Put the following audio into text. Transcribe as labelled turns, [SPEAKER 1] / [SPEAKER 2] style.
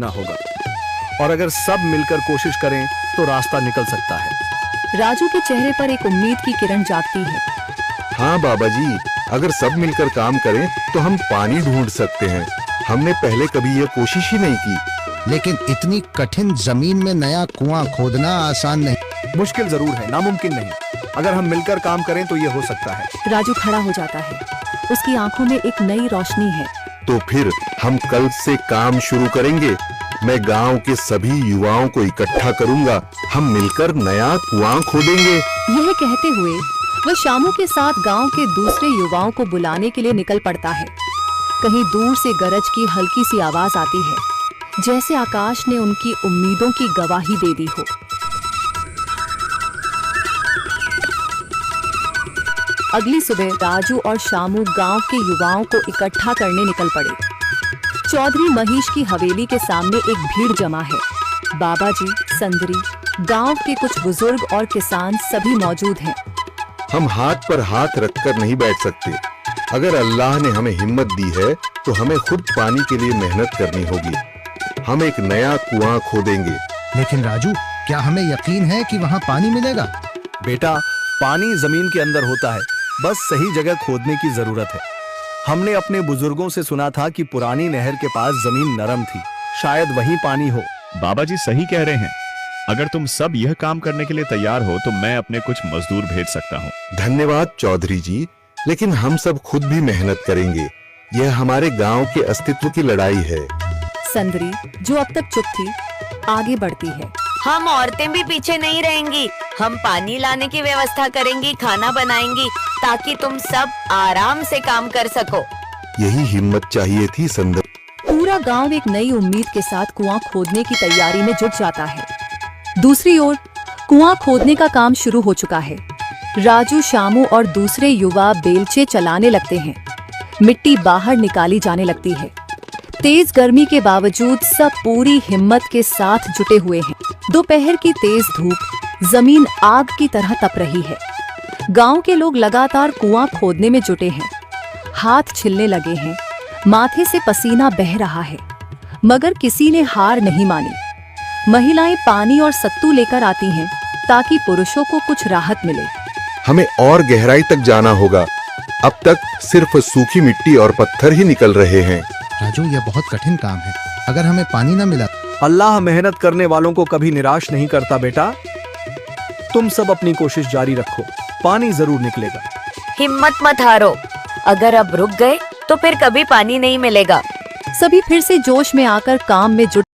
[SPEAKER 1] ना होगा और अगर सब मिलकर कोशिश करें तो रास्ता निकल सकता है।
[SPEAKER 2] राजू के चेहरे पर एक उम्मीद की किरण जागती है।
[SPEAKER 3] हाँ बाबा जी, अगर सब मिलकर काम करें तो हम पानी ढूंढ सकते हैं। हमने पहले कभी ये कोशिश ही नहीं की।
[SPEAKER 4] लेकिन इतनी कठिन जमीन में नया कुआं खोदना आसान नहीं।
[SPEAKER 1] मुश्किल जरूर है, नामुमकिन नहीं। अगर हम मिलकर काम करें तो ये हो सकता है।
[SPEAKER 2] राजू खड़ा हो जाता है। उसकी आंखों में एक नई रोशनी है।
[SPEAKER 3] तो फिर हम कल से काम शुरू करेंगे। मैं गांव के सभी युवाओं को इकट्ठा करूंगा। हम मिलकर नया कुआं खोदेंगे।
[SPEAKER 2] यह कहते हुए वह शामू के साथ गांव के दूसरे युवाओं को बुलाने के लिए निकल पड़ता है। कहीं दूर से गरज की हल्की सी आवाज आती है, जैसे आकाश ने उनकी उम्मीदों की गवाही दे दी हो। अगली सुबह राजू और शामू गांव के युवाओं को इकट्ठा करने निकल पड़े। चौधरी महेश की हवेली के सामने एक भीड़ जमा है। बाबा जी, संदरी, गांव के कुछ बुजुर्ग और किसान सभी मौजूद हैं।
[SPEAKER 3] हम हाथ पर हाथ रखकर नहीं बैठ सकते। अगर अल्लाह ने हमें हिम्मत दी है तो हमें खुद पानी के लिए मेहनत करनी होगी। हम एक नया कुआं खोदेंगे।
[SPEAKER 4] लेकिन राजू, क्या हमें यकीन है कि वहाँ पानी मिलेगा?
[SPEAKER 1] बेटा, पानी जमीन के अंदर होता है, बस सही जगह खोदने की जरूरत है। हमने अपने बुजुर्गों से सुना था कि पुरानी नहर के पास जमीन नरम थी, शायद वहीं पानी हो।
[SPEAKER 5] बाबा जी सही कह रहे हैं। अगर तुम सब यह काम करने के लिए तैयार हो तो मैं अपने कुछ मजदूर भेज सकता हूँ।
[SPEAKER 3] धन्यवाद चौधरी जी, लेकिन हम सब खुद भी मेहनत करेंगे। यह हमारे गांव के अस्तित्व की लड़ाई है।
[SPEAKER 2] संदरी, जो अब तक चुप थी, आगे बढ़ती है।
[SPEAKER 6] हम औरतें भी पीछे नहीं रहेंगी। हम पानी लाने की व्यवस्था करेंगी, खाना बनाएंगी, ताकि तुम सब आराम से काम कर सको।
[SPEAKER 3] यही हिम्मत चाहिए थी संदर।
[SPEAKER 2] पूरा गांव एक नई उम्मीद के साथ कुआं खोदने की तैयारी में जुट जाता है। दूसरी ओर कुआं खोदने का काम शुरू हो चुका है। राजू, शामू और दूसरे युवा बेलचे चलाने लगते हैं। मिट्टी बाहर निकाली जाने लगती है। तेज गर्मी के बावजूद सब पूरी हिम्मत के साथ जुटे हुए हैं। दोपहर की तेज धूप जमीन आग की तरह तप रही है। गांव के लोग लगातार कुआं खोदने में जुटे हैं। हाथ छिलने लगे हैं, माथे से पसीना बह रहा है, मगर किसी ने हार नहीं मानी। महिलाएं पानी और सत्तू लेकर आती हैं ताकि पुरुषों को कुछ राहत मिले।
[SPEAKER 3] हमें और गहराई तक जाना होगा। अब तक सिर्फ सूखी मिट्टी और पत्थर ही निकल रहे हैं।
[SPEAKER 4] राजू, यह बहुत कठिन काम है। अगर हमें पानी न मिला।
[SPEAKER 1] अल्लाह मेहनत करने वालों को कभी निराश नहीं करता बेटा। तुम सब अपनी कोशिश जारी रखो, पानी जरूर निकलेगा।
[SPEAKER 6] हिम्मत मत हारो। अगर अब रुक गए तो फिर कभी पानी नहीं मिलेगा।
[SPEAKER 2] सभी फिर से जोश में आकर काम में जुट